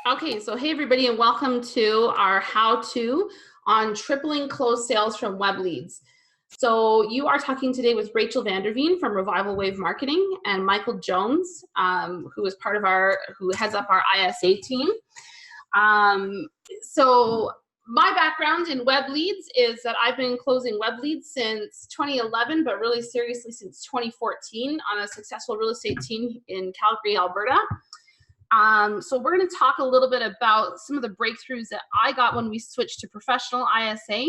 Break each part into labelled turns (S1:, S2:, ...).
S1: Okay, so hey everybody, and welcome to our how-to on tripling closed sales from web leads. So you are talking today with Rachel Vanderveen from Revival Wave Marketing and Michael Jones, who heads up our ISA team. So my background in web leads is that I've been closing web leads since 2011, but really seriously since 2014 on a successful real estate team in Calgary, Alberta. So we're going to talk a little bit about some of the breakthroughs that I got when we switched to professional ISA.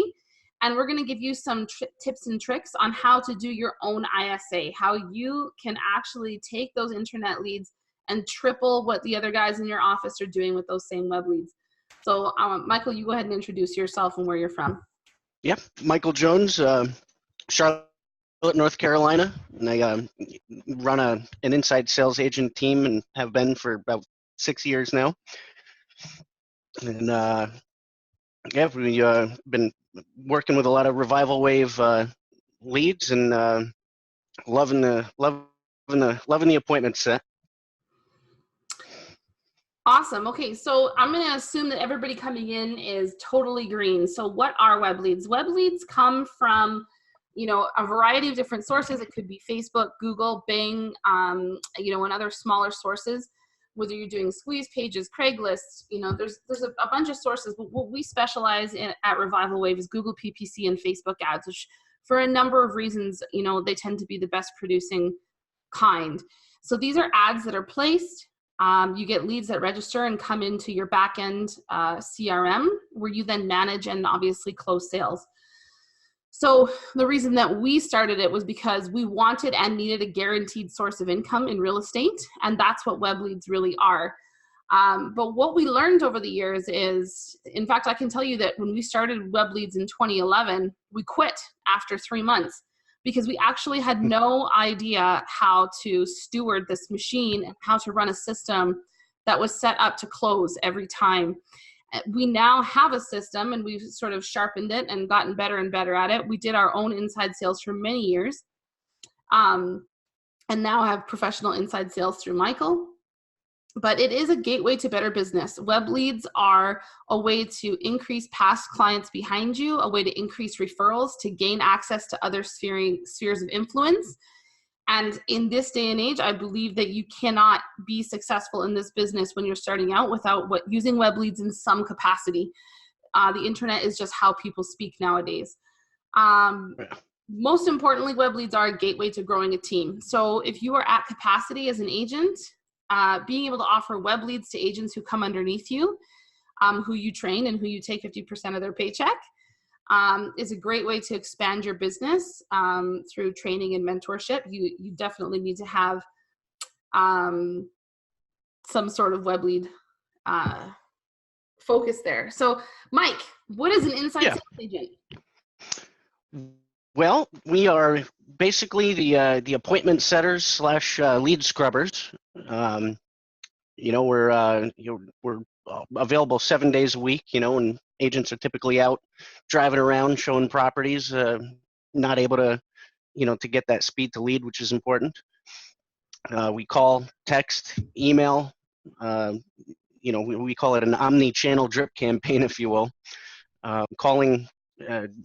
S1: And we're going to give you some tips and tricks on how to do your own ISA, how you can actually take those internet leads and triple what the other guys in your office are doing with those same web leads. So Michael, you go ahead and introduce yourself and where you're from.
S2: Yeah, Michael Jones, Charlotte, North Carolina, and I run an inside sales agent team and have been for about 6 years now. And yeah, we've been working with a lot of Revival Wave leads and loving the appointment set.
S1: Awesome. Okay, so I'm going to assume that everybody coming in is totally green. So what are web leads? Web leads come from, a variety of different sources. It could be Facebook, Google, Bing, and other smaller sources. Whether you're doing squeeze pages, Craigslist, there's a bunch of sources. But what we specialize in at Revival Wave is Google PPC and Facebook ads, which for a number of reasons, they tend to be the best producing kind. So these are ads that are placed. You get leads that register and come into your back-end CRM, where you then manage and obviously close sales. So the reason that we started it was because we wanted and needed a guaranteed source of income in real estate, and that's what web leads really are. But what we learned over the years is, in fact, I can tell you that when we started web leads in 2011, we quit after 3 months, because we actually had no idea how to steward this machine and how to run a system that was set up to close every time. We now have a system, and we've sort of sharpened it and gotten better and better at it. We did our own inside sales for many years, and now have professional inside sales through Michael. But it is a gateway to better business. Web leads are a way to increase past clients behind you, a way to increase referrals, to gain access to other spheres of influence. And in this day and age, I believe that you cannot be successful in this business when you're starting out without using web leads in some capacity. The internet is just how people speak nowadays. Most importantly, web leads are a gateway to growing a team. So if you are at capacity as an agent, being able to offer web leads to agents who come underneath you, who you train and who you take 50% of their paycheck, is a great way to expand your business through training and mentorship. You definitely need to have some sort of web lead focus there. So Mike, what is an inside sales agent?
S2: Well, we are basically the appointment setters / lead scrubbers. We're available 7 days a week, and agents are typically out driving around showing properties, not able to get that speed to lead, which is important. We call, text, email. We call it an omni-channel drip campaign, if you will. Calling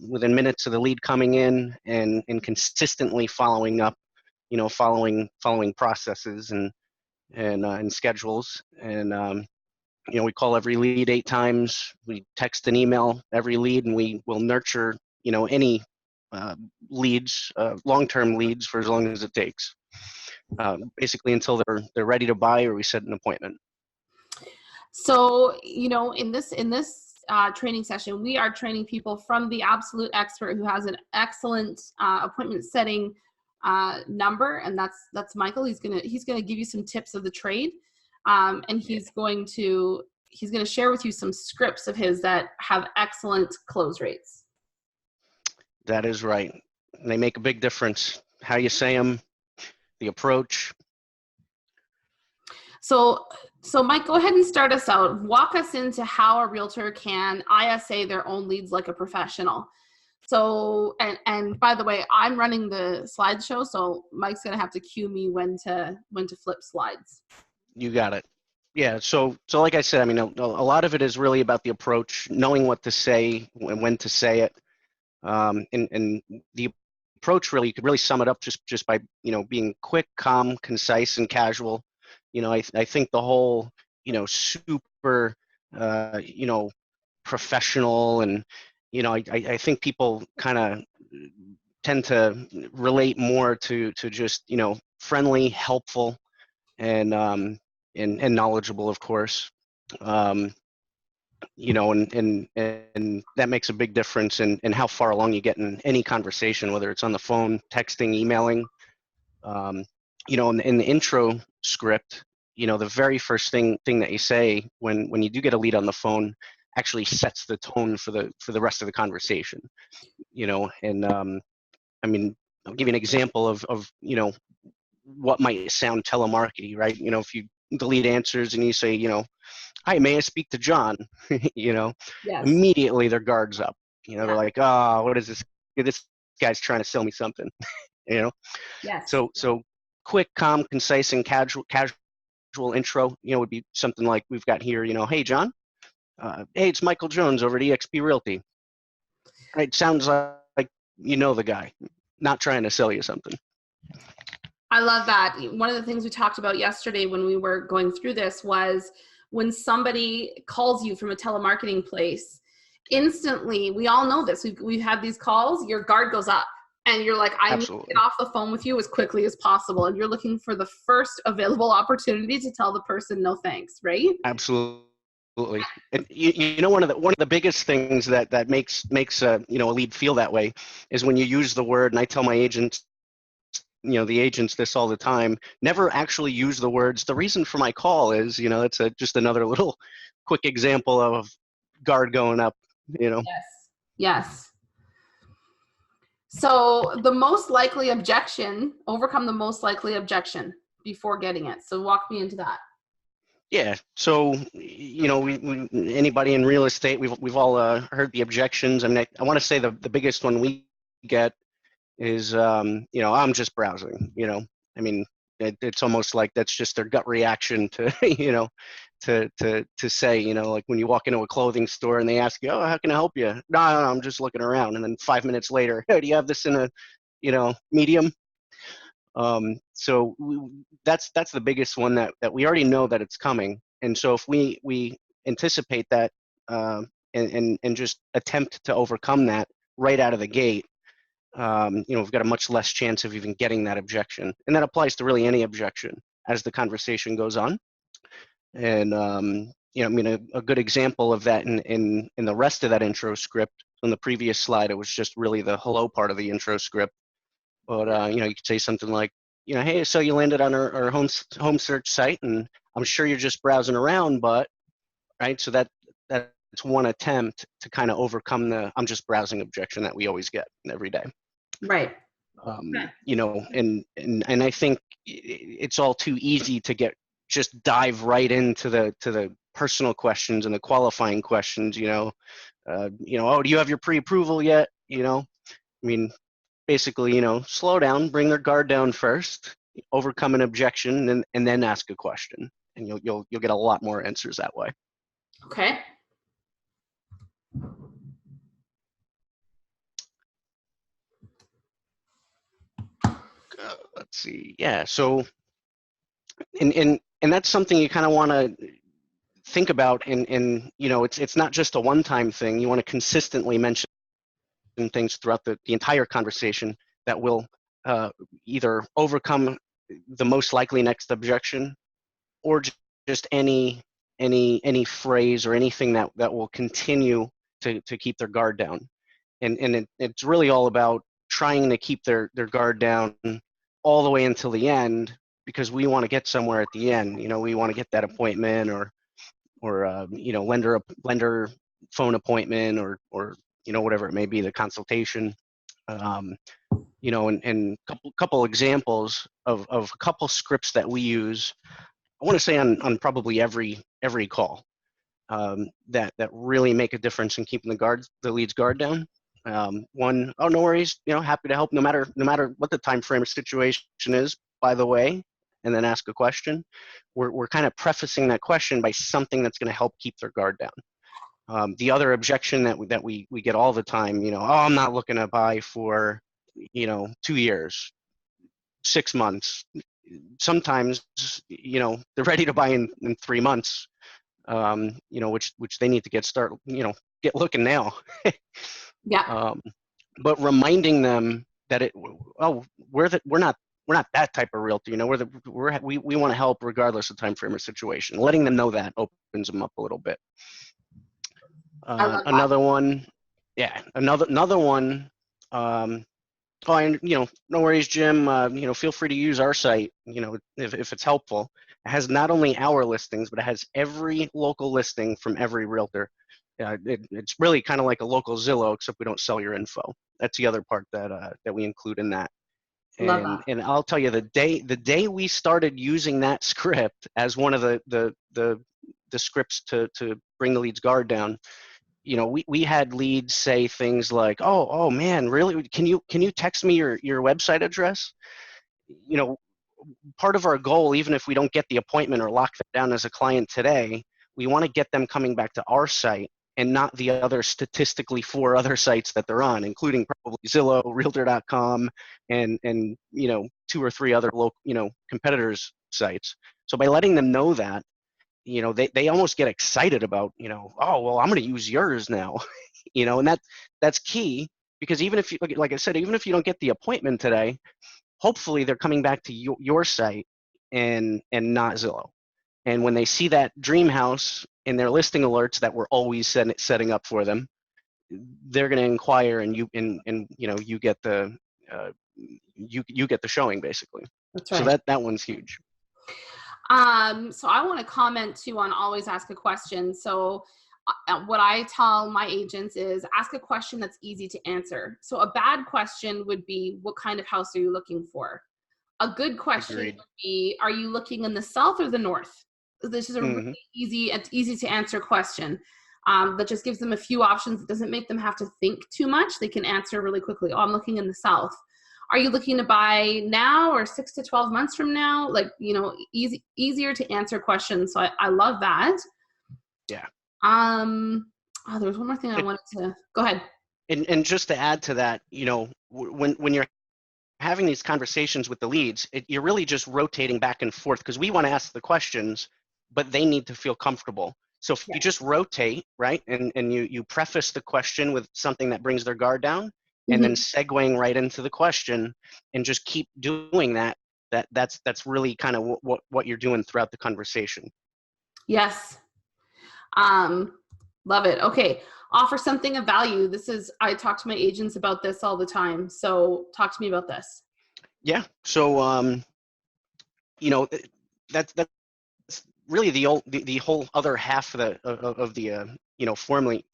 S2: within minutes of the lead coming in and consistently following up, following processes and schedules. And we call every lead 8 times. We text and email every lead, and we will nurture any leads, long-term leads, for as long as it takes, basically until they're ready to buy or we set an appointment.
S1: So in this training session, we are training people from the absolute expert who has an excellent appointment setting number, and that's Michael. He's gonna give you some tips of the trade, and he's going to share with you some scripts of his that have excellent close rates.
S2: That is right. They make a big difference. How you say them, the approach.
S1: So Mike, go ahead and start us out. Walk us into how a realtor can ISA their own leads like a professional. So, and by the way, I'm running the slideshow, so Mike's gonna have to cue me when to flip slides.
S2: You got it. Yeah, so like I said, I mean, a lot of it is really about the approach, knowing what to say and when to say it. And the approach really, you could really sum it up just by, being quick, calm, concise, and casual. I think the whole, super, professional, and, I think people kind of tend to relate more to just, friendly, helpful, and and knowledgeable, of course. Um, and that makes a big difference in how far along you get in any conversation, whether it's on the phone, texting, emailing. Um, in the intro script, the very first thing that you say when you do get a lead on the phone actually sets the tone for the rest of the conversation. And I mean, I'll give you an example of what might sound telemarketing, right? If you the lead answers and you say, hi, may I speak to John? you know,
S1: Yes.
S2: Immediately their guard's up. They're
S1: Yeah.
S2: like, oh, what is this? This guy's trying to sell me something. you know,
S1: Yes.
S2: so quick, calm, concise, and casual intro. Would be something like we've got here. Hey, John. Hey, it's Michael Jones over at EXP Realty. It sounds like the guy, not trying to sell you something.
S1: I love that. One of the things we talked about yesterday when we were going through this was when somebody calls you from a telemarketing place, instantly, we all know this. We've had these calls, your guard goes up and you're like, I need to
S2: Absolutely.
S1: get off the phone with you as quickly as possible. And you're looking for the first available opportunity to tell the person no thanks, right?
S2: Absolutely. And one of the biggest things that makes a lead feel that way is when you use the word, and I tell my agents, the agents this all the time, never actually use the words. The reason for my call is, it's just another little quick example of guard going up.
S1: Yes. Yes. So the most likely objection, overcome the most likely objection before getting it. So walk me into that.
S2: Yeah. So, we anybody in real estate, we've all heard the objections. I mean, I want to say the biggest one we get is, I'm just browsing. I mean, it's almost like that's just their gut reaction to, to say, like when you walk into a clothing store and they ask you, oh, how can I help you? No, I'm just looking around. And then 5 minutes later, hey, do you have this in a, medium? That's the biggest one that we already know that it's coming. And so if we anticipate that, and just attempt to overcome that right out of the gate, we've got a much less chance of even getting that objection. And that applies to really any objection as the conversation goes on. And, I mean, a good example of that in the rest of that intro script, on the previous slide, it was just really the hello part of the intro script. But, you could say something like, hey, so you landed on our home search site, and I'm sure you're just browsing around, but, right? So that's one attempt to kind of overcome the I'm just browsing objection that we always get every day.
S1: Right.
S2: And I think it's all too easy to just dive right into the personal questions and the qualifying questions. Oh, do you have your pre-approval yet? I mean, basically, slow down, bring their guard down first, overcome an objection, and then ask a question, and you'll get a lot more answers that way.
S1: Okay.
S2: Let's see. Yeah. So, and that's something you kind of want to think about. And it's not just a one-time thing. You want to consistently mention things throughout the entire conversation that will either overcome the most likely next objection, or just any phrase or anything that will continue to keep their guard down. And it's really all about trying to keep their guard down all the way until the end, because we want to get somewhere at the end. We want to get that appointment, or lender phone appointment, or whatever it may be, the consultation. And couple examples of a couple scripts that we use, I want to say on probably every call, that really make a difference in keeping the lead's guard down. One, oh, no worries, happy to help no matter what the time frame or situation is, by the way. and then ask a question, we're kind of prefacing that question by something that's going to help keep their guard down. The other objection that we get all the time, oh, I'm not looking to buy for, 2 years, 6 months. Sometimes, they're ready to buy in 3 months, which they need to get looking now.
S1: Yeah.
S2: But reminding them that we're not that type of realtor. We want to help regardless of time frame or situation. Letting them know that opens them up a little bit.
S1: I love that.
S2: Another one. And no worries, Jim. Feel free to use our site. If it's helpful. It has not only our listings, but it has every local listing from every realtor. It's really kind of like a local Zillow, except we don't sell your info. That's the other part that we include in that.
S1: Love that.
S2: And I'll tell you, the day we started using that script as one of the scripts to bring the lead's guard down, we had leads say things like, oh man, really? Can you text me your website address? Part of our goal, even if we don't get the appointment or lock them down as a client today, we want to get them coming back to our site and not the other statistically 4 other sites that they're on, including probably Zillow, Realtor.com, and 2 or 3 other local, competitors' sites. So by letting them know that, they almost get excited about, oh, well, I'm going to use yours now, and that's key, because even if you, like I said, even if you don't get the appointment today, hopefully they're coming back to your site and not Zillow. And when they see that dream house in their listing alerts that we're always setting up for them, they're going to inquire, and you get the you get the showing, basically.
S1: That's right.
S2: So that one's huge.
S1: So I want to comment too on always ask a question. So what I tell my agents is ask a question that's easy to answer. So a bad question would be, what kind of house are you looking for? A good question would be, are you looking in the south or the north? This is a really easy to answer question that just gives them a few options. It doesn't make them have to think too much. They can answer really quickly. Oh, I'm looking in the south. Are you looking to buy now or 6 to 12 months from now? Easier to answer questions. So I love that.
S2: Yeah.
S1: There was one more thing I wanted to go ahead.
S2: And just to add to that, when you're having these conversations with the leads, you're really just rotating back and forth, because we want to ask the questions, but they need to feel comfortable. So if you just rotate, right, and you preface the question with something that brings their guard down, and then segueing right into the question, and just keep doing that's really kind of what you're doing throughout the conversation.
S1: Yes. Love it. Okay. Offer something of value. I talk to my agents about this all the time. So talk to me about this. Yeah.
S2: So, that's really the whole other half of the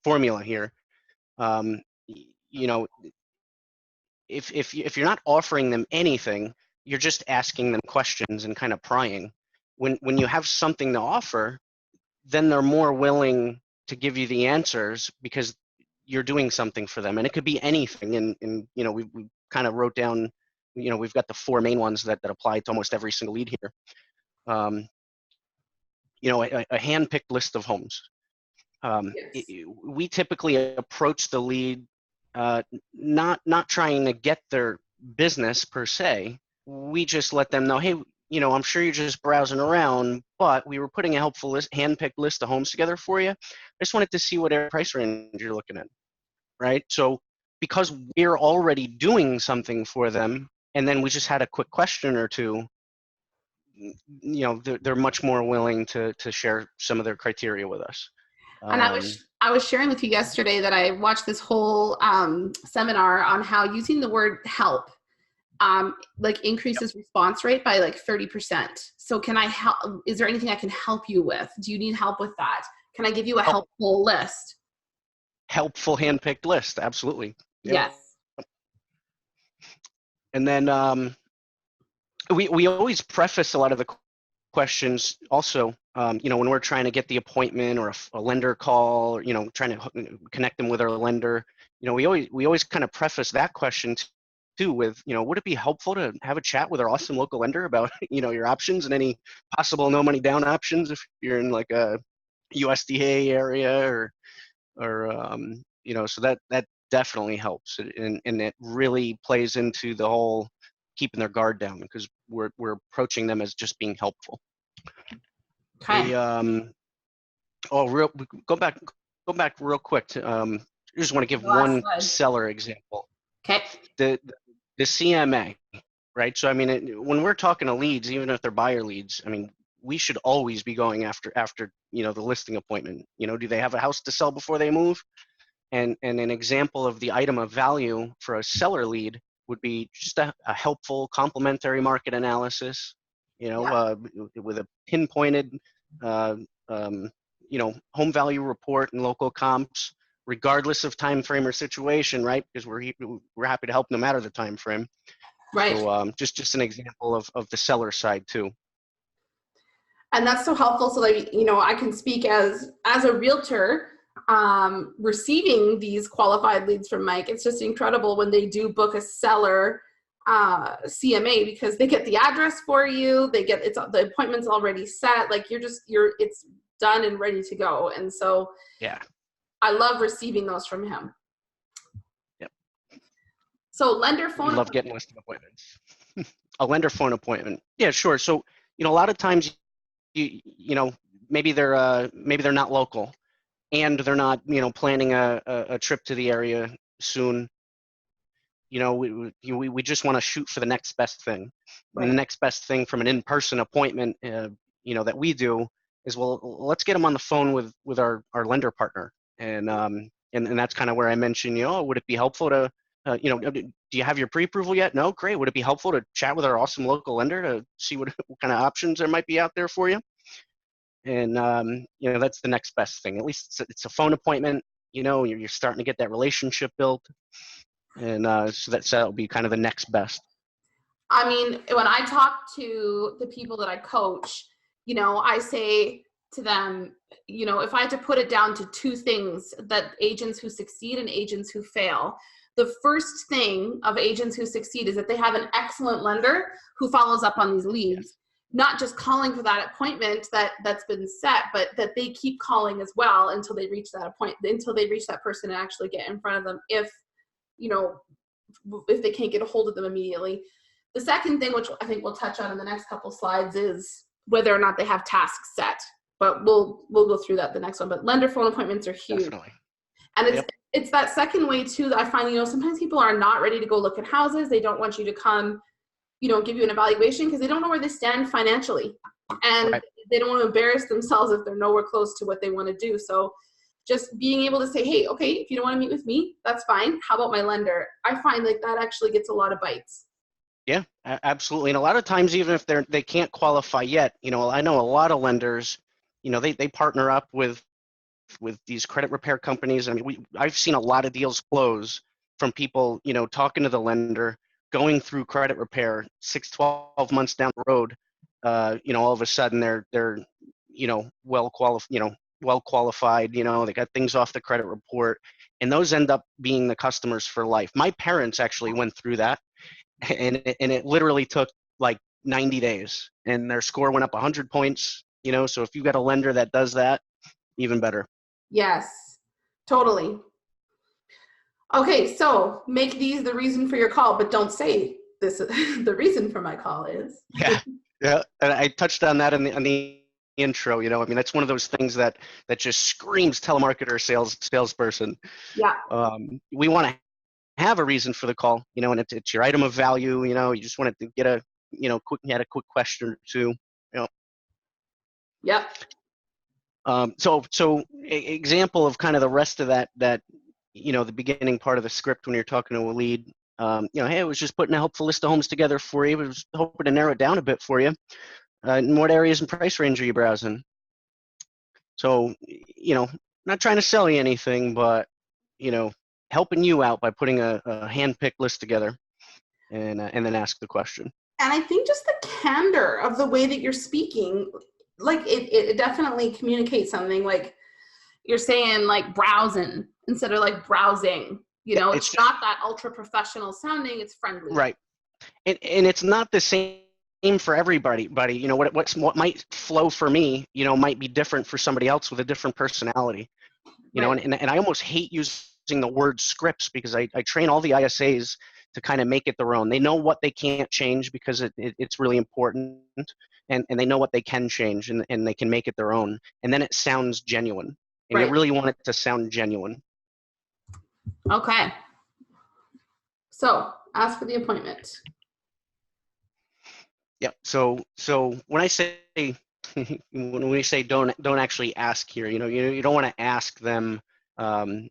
S2: formula here. If you're not offering them anything, you're just asking them questions and kind of prying. When you have something to offer, then they're more willing to give you the answers, because you're doing something for them, and it could be anything. And we kind of wrote down, we've got the 4 main ones that apply to almost every single lead here. A hand-picked list of homes. Yes. We typically approach the lead not trying to get their business per se. We just let them know, hey, I'm sure you're just browsing around, but we were putting a helpful hand-picked list of homes together for you. I just wanted to see whatever price range you're looking at, right? So because we're already doing something for them, and then we just had a quick question or two, they're much more willing to share some of their criteria with us.
S1: And I was sharing with you yesterday that I watched this whole seminar on how using the word help increases response rate by 30%. So can I help? Is there anything I can help you with? Do you need help with that? Can I give you a helpful list?
S2: Helpful hand-picked list, absolutely. Yep.
S1: Yes.
S2: And then we always preface a lot of the questions also, when we're trying to get the appointment or a lender call, trying to connect them with our lender, we always kind of preface that question too with, would it be helpful to have a chat with our awesome local lender about, your options and any possible no money down options if you're in like a USDA area or so that definitely helps. And it really plays into the whole keeping their guard down because we're approaching them as just being helpful.
S1: Okay.
S2: Go back real quick to, I just want to give one seller example.
S1: Okay.
S2: The CMA, right? So I mean, when we're talking to leads, even if they're buyer leads, I mean, we should always be going after the listing appointment. Do they have a house to sell before they move? And an example of the item of value for a seller lead would be just a helpful complementary market analysis, with a pinpointed, home value report and local comps, regardless of time frame or situation, right? Because we're happy to help no matter the time frame.
S1: Right.
S2: So just an example of the seller side too.
S1: And that's so helpful. So that, I can speak as a realtor, receiving these qualified leads from Mike. It's just incredible when they do book a seller CMA because they get the address for you. The appointment's already set. Like it's done and ready to go. And so
S2: yeah,
S1: I love receiving those from him.
S2: Yep.
S1: So lender phone.
S2: We love getting listing appointments. A lender phone appointment. Yeah, sure. So, a lot of times maybe they're not local and they're not, planning a trip to the area soon. We just want to shoot for the next best thing. Right. And the next best thing from an in-person appointment, that we do is, well, let's get them on the phone with our lender partner. And that's kind of where I mentioned, would it be helpful to, do you have your pre-approval yet? No? Great. Would it be helpful to chat with our awesome local lender to see what kind of options there might be out there for you? And, that's the next best thing. At least it's a phone appointment, you're starting to get that relationship built. And so that'll be kind of the next best.
S1: I mean, when I talk to the people that I coach, I say to them, if I had to put it down to two things that agents who succeed and agents who fail, the first thing of agents who succeed is that they have an excellent lender who follows up on these leads. Yes. Not just calling for that appointment that's been set, but that they keep calling as well until they reach that until they reach that person and actually get in front of them if they can't get a hold of them immediately. The second thing, which I think we'll touch on in the next couple slides, is whether or not they have tasks set. But we'll go through that the next one. But lender phone appointments are huge.
S2: Definitely.
S1: And it's that second way too that I find, sometimes people are not ready to go look at houses. They don't want you to come, give you an evaluation because they don't know where they stand financially. And right. They don't want to embarrass themselves if they're nowhere close to what they want to do. So just being able to say, hey, okay, if you don't want to meet with me, that's fine. How about my lender? I find like that actually gets a lot of bites.
S2: Yeah, absolutely. And a lot of times, even if they can't qualify yet, I know a lot of lenders, they partner up with these credit repair companies. I mean, I've seen a lot of deals close from people, talking to the lender, going through credit repair 6-12 months down the road. All of a sudden they're well qualified, they got things off the credit report, and those end up being the customers for life. My parents actually went through that, and it literally took like 90 days, and their score went up 100 points, so if you've got a lender that does that, even better.
S1: Yes, totally. Okay, so make these the reason for your call, but don't say this. The reason for my call is.
S2: Yeah, and I touched on that in the intro. I mean, that's one of those things that just screams telemarketer salesperson.
S1: Yeah.
S2: We want to have a reason for the call, and it's your item of value. You just wanted to get a quick question or two.
S1: Yep.
S2: So example of kind of the rest of that the beginning part of the script when you're talking to a lead, hey, I was just putting a helpful list of homes together for you. I was hoping to narrow it down a bit for you. In what areas and price range are you browsing? So, not trying to sell you anything, but, helping you out by putting a hand-picked list together and then ask the question.
S1: And I think just the candor of the way that you're speaking, like it definitely communicates something. Like you're saying like browsing instead of like browsing. You know, it's not that ultra professional sounding, it's friendly.
S2: Right. And it's not the same for everybody, buddy. You know, what might flow for me, you know, might be different for somebody else with a different personality. You know, and I almost hate using the word scripts because I train all the ISAs to kind of make it their own. They know what they can't change because it's really important, and they know what they can change, and they can make it their own. And then it sounds genuine, and you really want it to sound genuine.
S1: Okay. So ask for the appointment.
S2: Yeah. So when I say when we say don't actually ask here, you know, you don't want to ask them,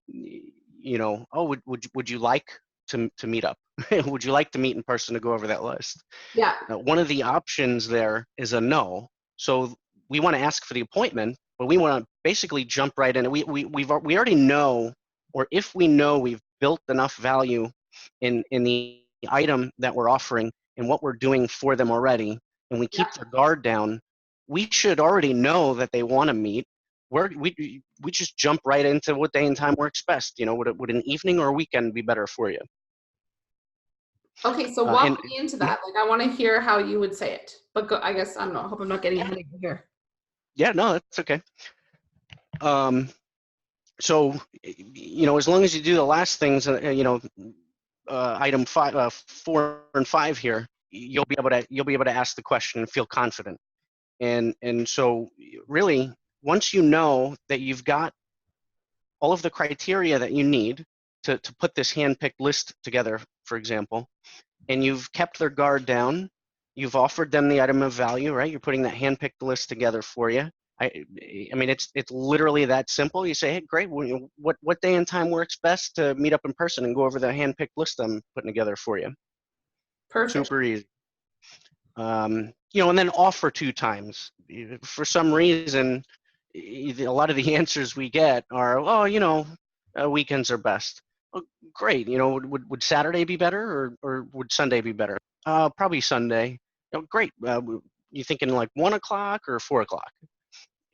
S2: you know, oh, would you like to meet up? Would you like to meet in person to go over that list?
S1: Yeah.
S2: One of the options there is a no. So we want to ask for the appointment, but we want to basically jump right in. We already know, or if we know we've built enough value in the item that we're offering and what we're doing for them already, and we keep their guard down, we should already know that they want to meet. We just jump right into what day and time works best. You know, would an evening or a weekend be better for you?
S1: Okay, so walk me into that. Like, I want to hear how you would say it. But go, I guess, I don't know. I hope I'm not getting ahead of you here.
S2: Yeah, no, that's okay. So, you know, as long as you do the last things, you know, item 4 and 5 here, you'll be able to ask the question and feel confident. And so really, once you know that you've got all of the criteria that you need to put this hand-picked list together, for example, and you've kept their guard down, you've offered them the item of value, right? You're putting that hand-picked list together for you. I mean, it's literally that simple. You say, hey, great, what day and time works best to meet up in person and go over the hand-picked list I'm putting together for you?
S1: Perfect.
S2: Super easy. You know, and then offer 2 times. For some reason, a lot of the answers we get are, oh, you know, weekends are best. Well, great. You know, would Saturday be better, or would Sunday be better? Probably Sunday. You know, great. You thinking like 1 o'clock or 4 o'clock?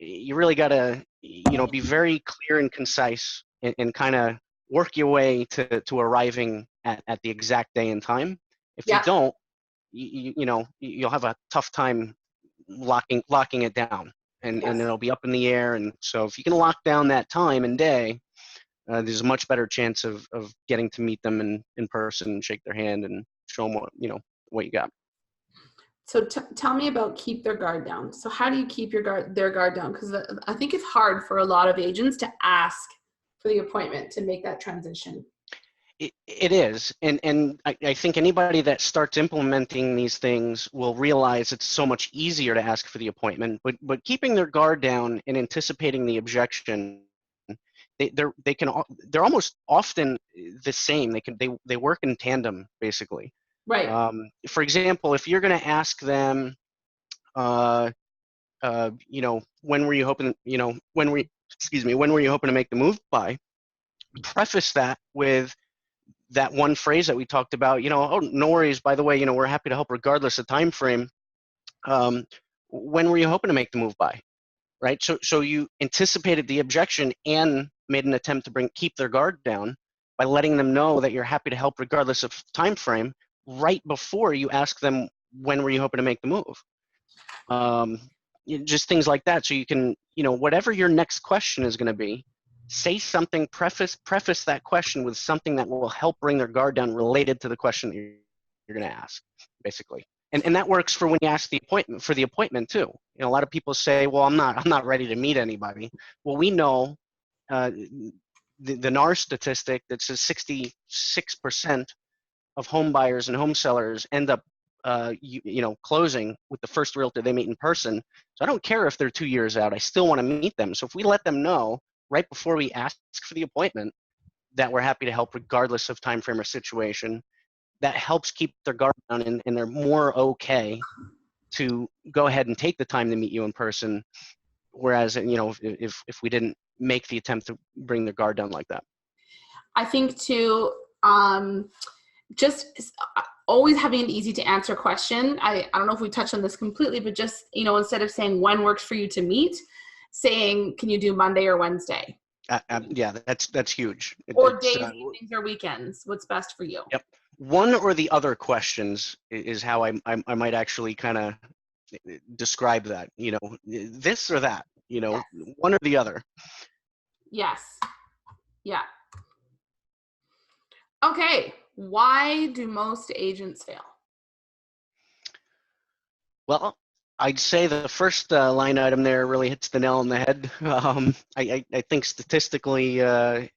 S2: You really got to, you know, be very clear and concise, and kind of work your way to arriving at the exact day and time. If you don't, you know, you'll have a tough time locking it down, and it'll be up in the air. And so if you can lock down that time and day, there's a much better chance of getting to meet them in person and shake their hand and show them what, you know, what you got.
S1: So tell me about keep their guard down. So how do you keep their guard down? Because I think it's hard for a lot of agents to ask for the appointment to make that transition.
S2: It is, and I think anybody that starts implementing these things will realize it's so much easier to ask for the appointment. But keeping their guard down and anticipating the objection, they're almost often the same. They work in tandem, basically.
S1: Right.
S2: For example, if you're going to ask them, you know, when were you hoping to make the move by? Preface that with that one phrase that we talked about. You know, oh, no worries. By the way, you know, we're happy to help regardless of time frame. When were you hoping to make the move by? Right. So you anticipated the objection and made an attempt to keep their guard down by letting them know that you're happy to help regardless of time frame, right before you ask them when were you hoping to make the move. Just things like that. So you can, you know, whatever your next question is going to be, say something, preface that question with something that will help bring their guard down related to the question that you're going to ask, basically. And that works for when you ask the appointment too. You know, a lot of people say, well, I'm not ready to meet anybody. Well, we know the NAR statistic that says 66% of home buyers and home sellers end up you know, closing with the first realtor they meet in person. So I don't care if they're 2 years out, I still want to meet them. So if we let them know right before we ask for the appointment that we're happy to help regardless of time frame or situation, that helps keep their guard down, and they're more okay to go ahead and take the time to meet you in person. Whereas, you know, if we didn't make the attempt to bring their guard down like that.
S1: I think too, just always having an easy to answer question. I don't know if we touched on this completely, but just, you know, instead of saying when works for you to meet, saying, can you do Monday or Wednesday?
S2: Yeah, that's huge.
S1: Or
S2: It's
S1: days, evenings, or weekends? What's best for you?
S2: yep. One or the other questions is how I might actually kind of describe that. You know, this or that. You know,
S1: Yes.
S2: one or the other.
S1: Yes. Yeah. Okay. Why do most agents fail?
S2: Well, I'd say the first line item there really hits the nail on the head. I think statistically,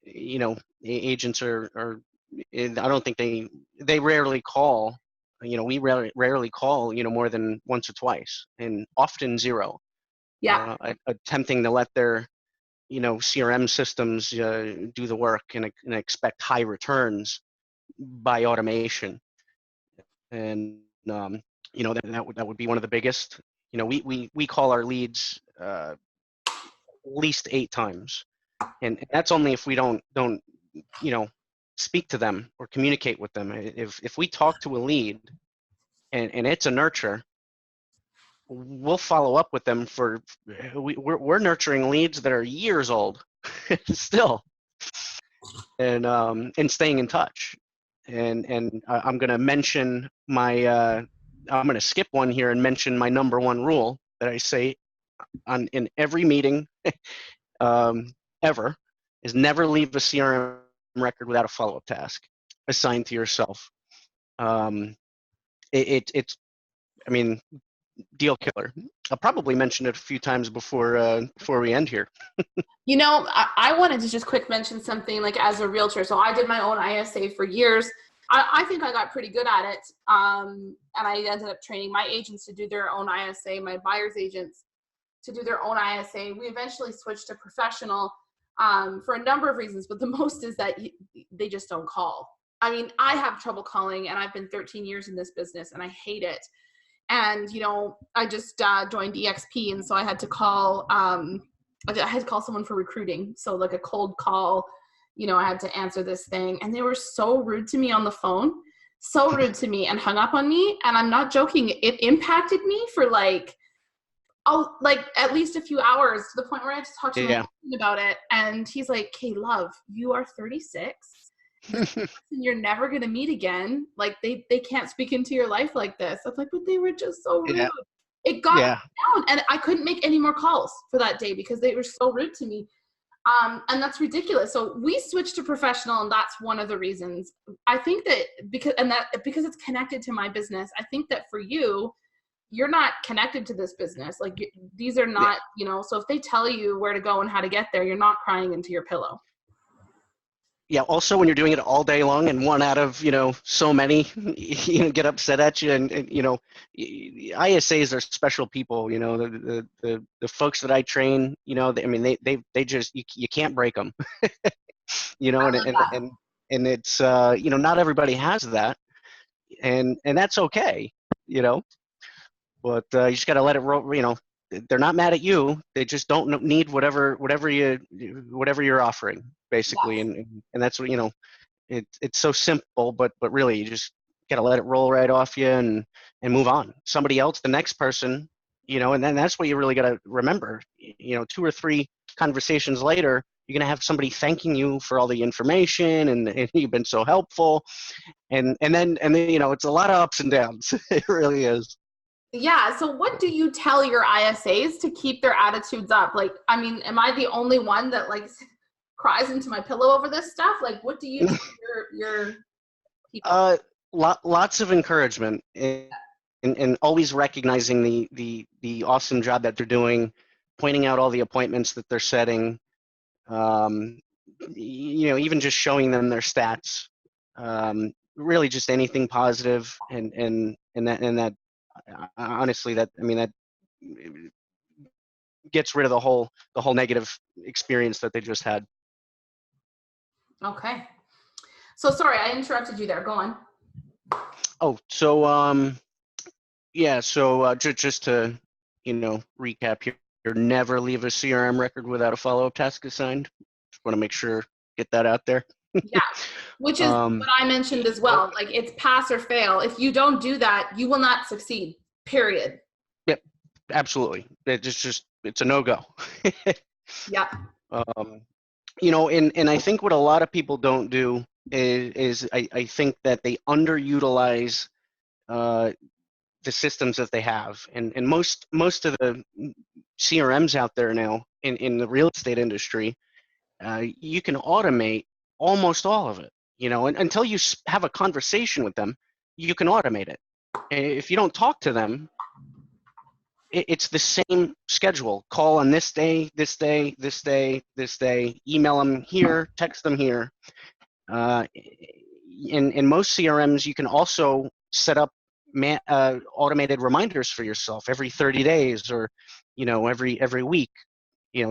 S2: you know, agents are I don't think they rarely call. You know, we rarely call, you know, more than once or twice, and often zero.
S1: Yeah.
S2: Attempting to let their, you know, CRM systems do the work and expect high returns by automation. And you know, that would be one of the biggest. You know, we call our leads at least 8 times, and that's only if we don't you know, speak to them or communicate with them. If we talk to a lead and it's a nurture, we'll follow up with them for we're nurturing leads that are years old still, and staying in touch. And I'm going to mention my I'm going to skip one here and mention my number one rule that I say in every meeting ever is never leave a CRM record without a follow-up task assigned to yourself. It's I mean, deal killer. I'll probably mention it a few times before we end here.
S1: You know, I wanted to just quick mention something like as a realtor. So I did my own ISA for years. I think I got pretty good at it. And I ended up training my agents to do their own ISA, my buyer's agents to do their own ISA. We eventually switched to professional for a number of reasons, but the most is that they just don't call. I mean, I have trouble calling, and I've been 13 years in this business, and I hate it. And, you know, I just joined EXP, and so I had to call someone for recruiting. So like a cold call, you know, I had to answer this thing, and they were so rude to me on the phone, so rude to me, and hung up on me. And I'm not joking. It impacted me for like at least a few hours, to the point where I had to talk to my husband about it. And he's like, "Hey, love, you are 36. You're never going to meet again. Like they can't speak into your life like this." I'm like, "But they were just so rude." It got me down, and I couldn't make any more calls for that day because they were so rude to me. And that's ridiculous. So we switched to professional, and that's one of the reasons. I think that because it's connected to my business. I think that for you, you're not connected to this business. Like these are not, you know, so if they tell you where to go and how to get there, you're not crying into your pillow.
S2: Yeah. Also, when you're doing it all day long, and one out of, you know, so many, you know, get upset at you, and you know, ISAs are special people. You know, the folks that I train, you know, I mean, they just you can't break them. You know, and it's you know, not everybody has that, and that's okay. You know, but you just got to let it roll. You know, they're not mad at you. They just don't need whatever you're offering, basically. And that's what, you know, it's so simple, but really you just got to let it roll right off you and move on. Somebody else, the next person, you know, and then that's what you really got to remember. You know, 2 or 3 conversations later, you're going to have somebody thanking you for all the information and you've been so helpful. And then, you know, it's a lot of ups and downs. It really is.
S1: Yeah. So what do you tell your ISAs to keep their attitudes up? Like, I mean, am I the only one that like cries into my pillow over this stuff? Like, what do you tell your people?
S2: Lots of encouragement and always recognizing the awesome job that they're doing, pointing out all the appointments that they're setting, you know, even just showing them their stats, really just anything positive, and that honestly, that, I mean, that gets rid of the whole negative experience that they just had.
S1: Okay. So sorry, I interrupted you there. Go on.
S2: Oh, so yeah, so just to, you know, recap here, never leave a CRM record without a follow-up task assigned. Just want to make sure, get that out there.
S1: Yeah, which is what I mentioned as well. Like it's pass or fail. If you don't do that, you will not succeed, period.
S2: Yep, absolutely. It's a no-go.
S1: Yep.
S2: And I think what a lot of people don't do is I think that they underutilize the systems that they have. And most of the CRMs out there now in the real estate industry, you can automate almost all of it. And until you have a conversation with them, you can automate it. If you don't talk to them, it's the same schedule. Call on this day, this day, this day, this day. Email them here, text them here. In most CRMs, you can also set up automated reminders for yourself every 30 days, or every week,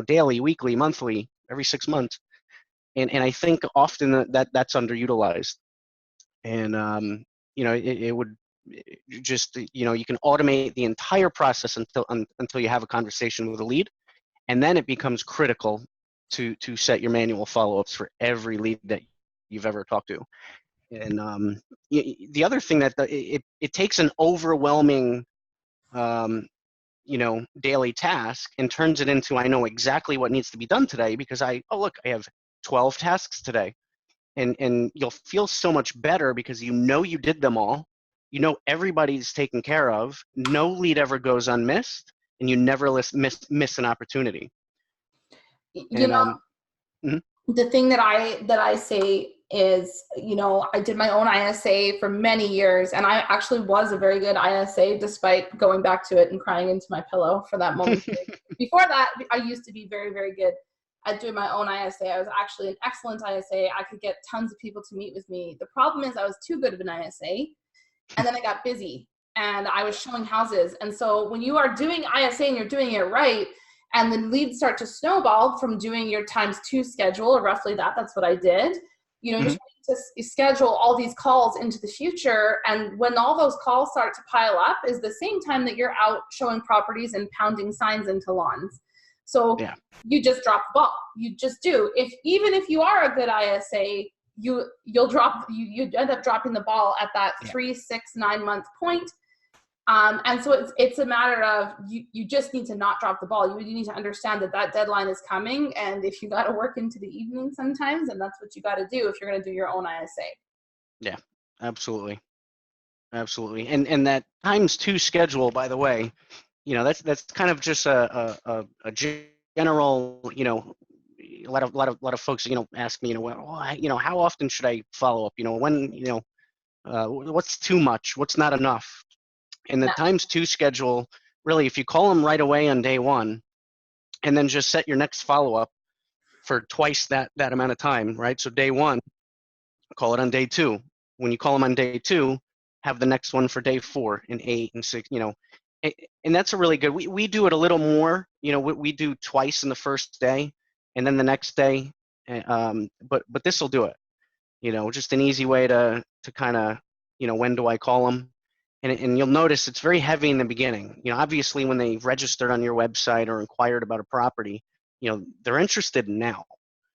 S2: daily, weekly, monthly, every 6 months. And I think often that's underutilized. And it would just, you can automate the entire process until you have a conversation with a lead, and then it becomes critical to set your manual follow-ups for every lead that you've ever talked to. And the other thing that it takes an overwhelming daily task and turns it into, I know exactly what needs to be done today because I have 12 tasks today. And you'll feel so much better because you did them all. Everybody's taken care of. No lead ever goes unmissed, and you never miss an opportunity.
S1: The thing that I say is, I did my own ISA for many years, and I actually was a very good ISA despite going back to it and crying into my pillow for that moment. Before that, I used to be very, very good at doing my own ISA. I was actually an excellent ISA. I could get tons of people to meet with me. The problem is I was too good of an ISA, and then I got busy and I was showing houses. And so when you are doing ISA and you're doing it right, and the leads start to snowball from doing your ×2 schedule, or roughly that's what I did. You're trying to schedule all these calls into the future. And when all those calls start to pile up is the same time that you're out showing properties and pounding signs into lawns. So you just drop the ball. You just do. Even if you are a good ISA, you end up dropping the ball at that 3, 6, 9 month point. And so it's a matter of you just need to not drop the ball. You need to understand that deadline is coming, and if you got to work into the evening sometimes, and that's what you got to do if you're going to do your own ISA.
S2: Yeah, absolutely. And that ×2 schedule, by the way, that's kind of just a general, a lot of folks, ask me, how often should I follow up? When, what's too much? What's not enough? And the ×2 schedule, really, if you call them right away on day one, and then just set your next follow-up for twice that amount of time, right? So day one, call it on day two. When you call them on day two, have the next one for day 4 and 8 and 6, and that's a really good, we do it a little more, we do twice in the first day and then the next day, but this will do it, just an easy way to kind of, when do I call them? And you'll notice it's very heavy in the beginning. Obviously when they registered on your website or inquired about a property, they're interested now.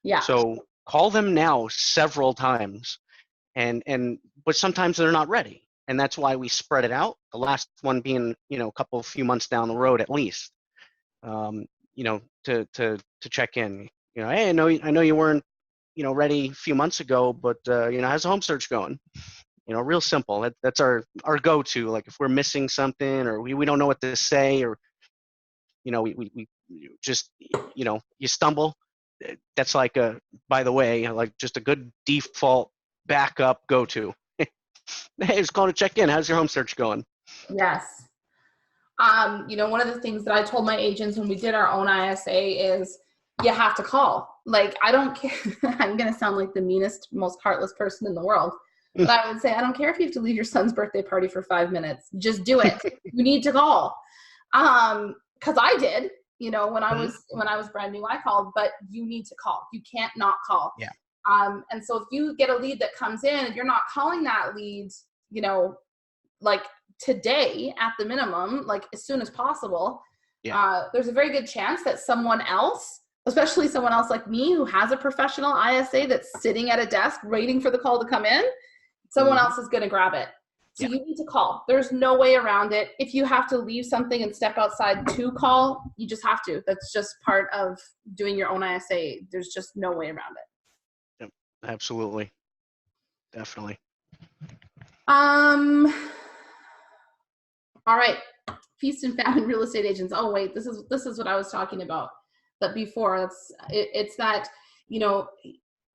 S1: Yeah.
S2: So call them now several times, but sometimes they're not ready. And that's why we spread it out. The last one being, a few months down the road at least, to check in. Hey, I know you weren't, ready a few months ago, but how's the home search going? Real simple. That's our go-to. Like if we're missing something or we don't know what to say, or we just you stumble. That's like by the way, like just a good default backup go-to. Hey, just calling to check in. How's your home search going?
S1: Yes. One of the things that I told my agents when we did our own ISA is you have to call. Like, I don't care. I'm going to sound like the meanest, most heartless person in the world. But I would say, I don't care if you have to leave your son's birthday party for 5 minutes. Just do it. You need to call. Because I did, when I was brand new, I called, but you need to call. You can't not call.
S2: Yeah.
S1: And so if you get a lead that comes in and you're not calling that lead, like today at the minimum, like as soon as possible, there's a very good chance that someone else, especially someone else like me who has a professional ISA that's sitting at a desk waiting for the call to come in, someone else is going to grab it. So you need to call. There's no way around it. If you have to leave something and step outside to call, you just have to. That's just part of doing your own ISA. There's just no way around it.
S2: Yep, absolutely. Definitely.
S1: All right. Feast and famine real estate agents. Oh wait, this is what I was talking about. But before, it's that, you know,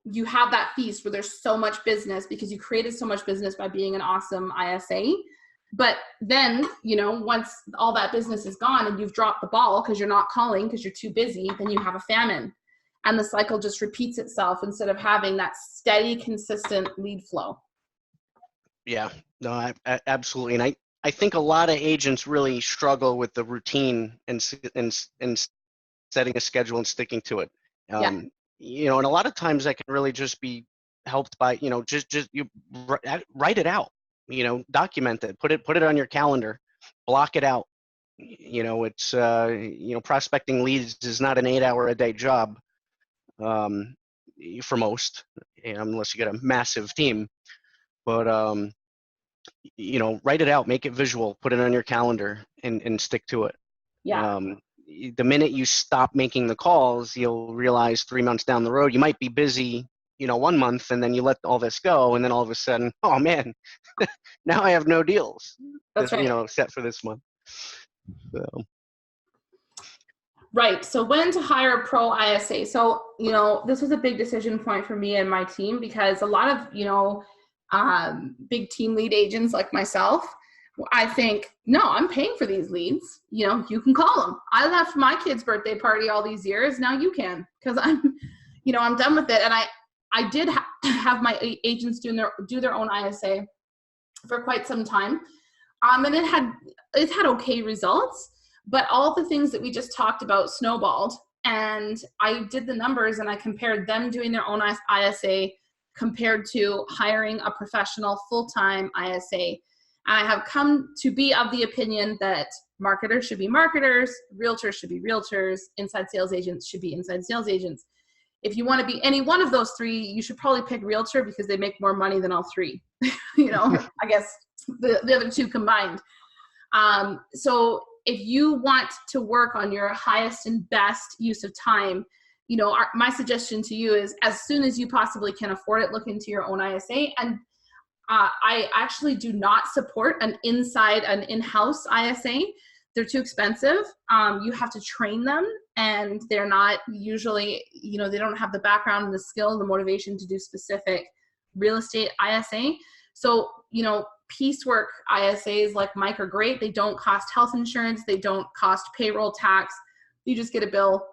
S1: you have that feast where there's so much business because you created so much business by being an awesome ISA. But then, you know, once all that business is gone and you've dropped the ball because you're not calling because you're too busy, then you have a famine. And the cycle just repeats itself instead of having that steady, consistent lead flow.
S2: Yeah, no, absolutely. And I think a lot of agents really struggle with the routine and setting a schedule and sticking to it.
S1: Yeah.
S2: You know, and a lot of times that can really just be helped by, you know, just you write it out, you know, document it, put it on your calendar, block it out. You know, it's, you know, prospecting leads is not an 8-hour-a-day job for most, unless you get a massive team. But, you know, write it out, make it visual, put it on your calendar and stick to it.
S1: Yeah.
S2: The minute you stop making the calls, you'll realize 3 months down the road, you might be busy, you know, 1 month, and then you let all this go. And then all of a sudden, oh man, now I have no deals,
S1: That's right.
S2: you know, set for this month. So.
S1: Right. So when to hire a pro ISA. So, you know, this was a big decision point for me and my team because a lot of, you know, big team lead agents like myself, I think, no, I'm paying for these leads. You know, you can call them. I left my kid's birthday party all these years. Now you can, because I'm, you know, I'm done with it. And I did have my agents do their own ISA for quite some time. And it had okay results, but all the things that we just talked about snowballed. And I did the numbers and I compared them doing their own ISA compared to hiring a professional full-time ISA. I have come to be of the opinion that marketers should be marketers, realtors should be realtors, inside sales agents should be inside sales agents. If you want to be any one of those three, you should probably pick realtor because they make more money than all three. You know, I guess the other two combined. So if you want to work on your highest and best use of time, you know, my suggestion to you is as soon as you possibly can afford it, look into your own ISA. And I actually do not support an in-house ISA. They're too expensive. You have to train them and they're not usually, you know, they don't have the background and the skill and the motivation to do specific real estate ISA. So, you know, piecework ISAs like Mike are great. They don't cost health insurance. They don't cost payroll tax. You just get a bill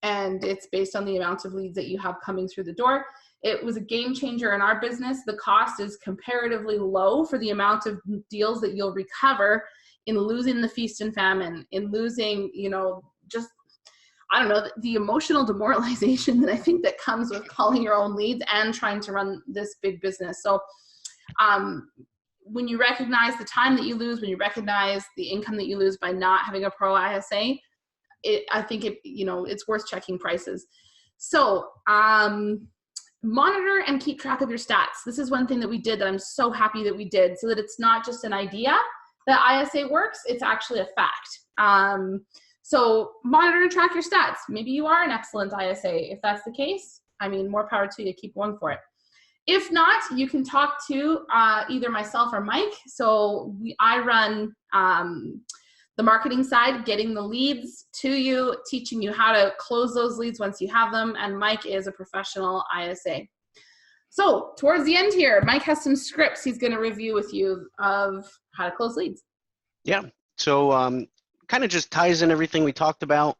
S1: and it's based on the amount of leads that you have coming through the door. It was a game changer in our business. The cost is comparatively low for the amount of deals that you'll recover in losing the feast and famine, in losing, you know, just, I don't know, the emotional demoralization that I think that comes with calling your own leads and trying to run this big business. So when you recognize the time that you lose, when you recognize the income that you lose by not having a pro ISA, I think you know, it's worth checking prices. So monitor and keep track of your stats. This is one thing that we did that I'm so happy that we did, so that it's not just an idea that ISA works, it's actually a fact. So monitor and track your stats. Maybe you are an excellent ISA. If that's the case, I mean, more power to you, keep going for it. If not, you can talk to either myself or Mike. So I run the marketing side, getting the leads to you, teaching you how to close those leads once you have them, and Mike is a professional ISA. So towards the end here, Mike has some scripts he's going to review with you of how to close leads.
S2: Yeah, so kind of just ties in everything we talked about,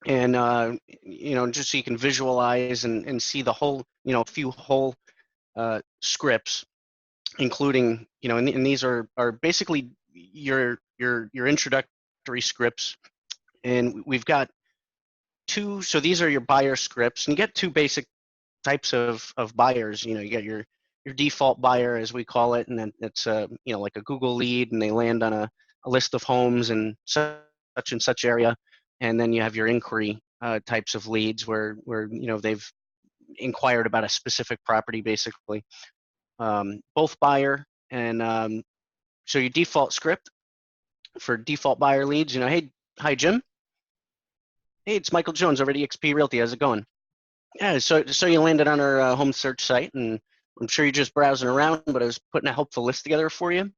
S2: and you know, just so you can visualize and see the whole, you know, a few whole scripts, including, you know, and these are basically your introductory scripts, and we've got two. So these are your buyer scripts, and you get two basic types of buyers. You know, you get your default buyer, as we call it, and then it's you know, like a Google lead, and they land on a list of homes in such and such area, and then you have your inquiry types of leads where you know, they've inquired about a specific property, basically. Both buyer and So your default script for default buyer leads, hey, hi, Jim. Hey, it's Michael Jones over at eXp Realty. How's it going? Yeah, so you landed on our home search site, and I'm sure you're just browsing around, but I was putting a helpful list together for you.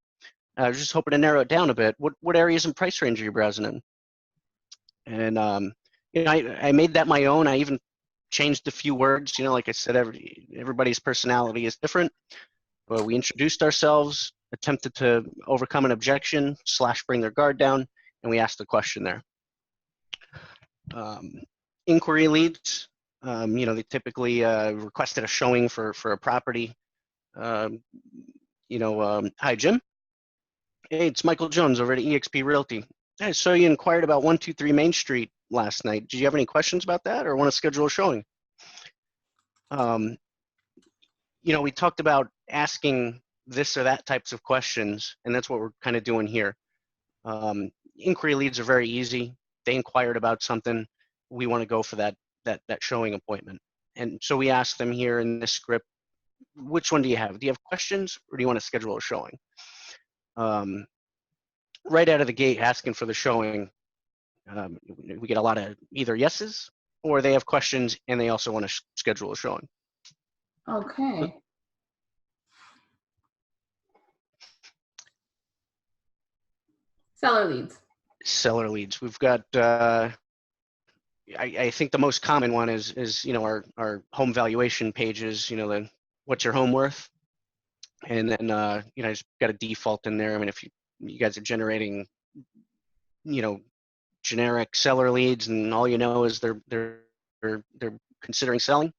S2: I was just hoping to narrow it down a bit. What areas and price range are you browsing in? And I made that my own. I even changed a few words. Like I said, everybody's personality is different. But we introduced ourselves, attempted to overcome an objection / bring their guard down, and we asked the question there. Inquiry leads, they typically requested a showing for a property. Hi, Jim. Hey, it's Michael Jones over at eXp Realty. I saw you inquired about 123 Main Street last night. Did you have any questions about that or want to schedule a showing? We talked about asking this or that types of questions, and that's what we're kind of doing here. Inquiry leads are very easy. They inquired about something. We want to go for that showing appointment. And so we ask them here in this script, which one do you have? Do you have questions or do you want to schedule a showing? Right out of the gate, asking for the showing, we get a lot of either yeses or they have questions and they also want to schedule a showing.
S1: Okay. Seller leads.
S2: Seller leads. We've got, I think the most common one is our home valuation pages, the what's your home worth? And then, just got a default in there. I mean, if you guys are generating, generic seller leads and all is they're considering selling.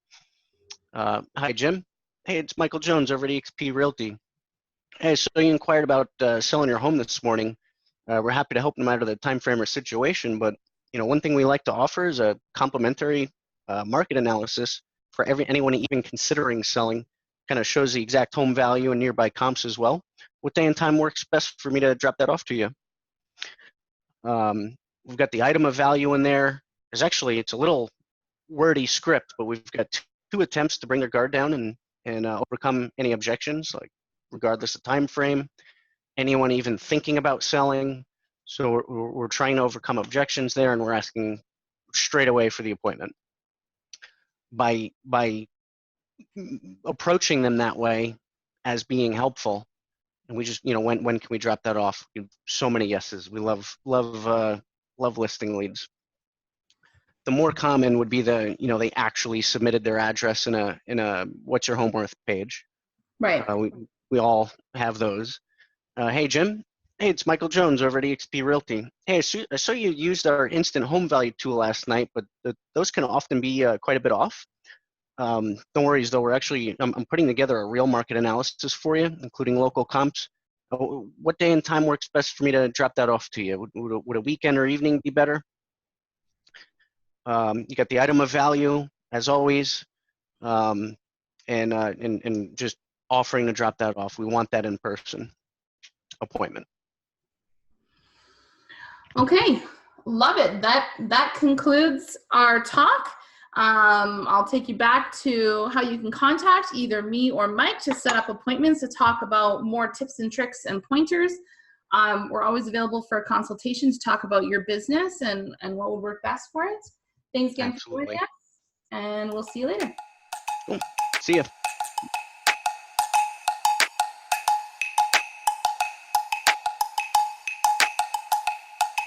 S2: Hi, Jim. Hey, it's Michael Jones over at eXp Realty. Hey, so you inquired about selling your home this morning. We're happy to help no matter the time frame or situation, but one thing we like to offer is a complimentary market analysis for anyone even considering selling. Kind of shows the exact home value and nearby comps as well. What day and time works best for me to drop that off to you? We've got the item of value in there. It's a little wordy script, but we've got two attempts to bring their guard down and overcome any objections, like regardless of time frame, anyone even thinking about selling. So we're trying to overcome objections there, and we're asking straight away for the appointment. By approaching them that way as being helpful, and we just, when can we drop that off? So many yeses. We love listing leads. The more common would be they actually submitted their address in a what's your home worth page.
S1: Right.
S2: We all have those. Hey, Jim. Hey, it's Michael Jones over at eXp Realty. Hey, I saw you used our instant home value tool last night, but those can often be quite a bit off. Don't worry, though. I'm putting together a real market analysis for you, including local comps. What day and time works best for me to drop that off to you? Would a weekend or evening be better? You got the item of value as always, and just offering to drop that off. We want that in-person appointment.
S1: Okay, love it. That concludes our talk. I'll take you back to how you can contact either me or Mike to set up appointments to talk about more tips and tricks and pointers. We're always available for a consultation to talk about your business and what would work best for it. Thanks again for joining us, and we'll see you later.
S2: Cool. See ya.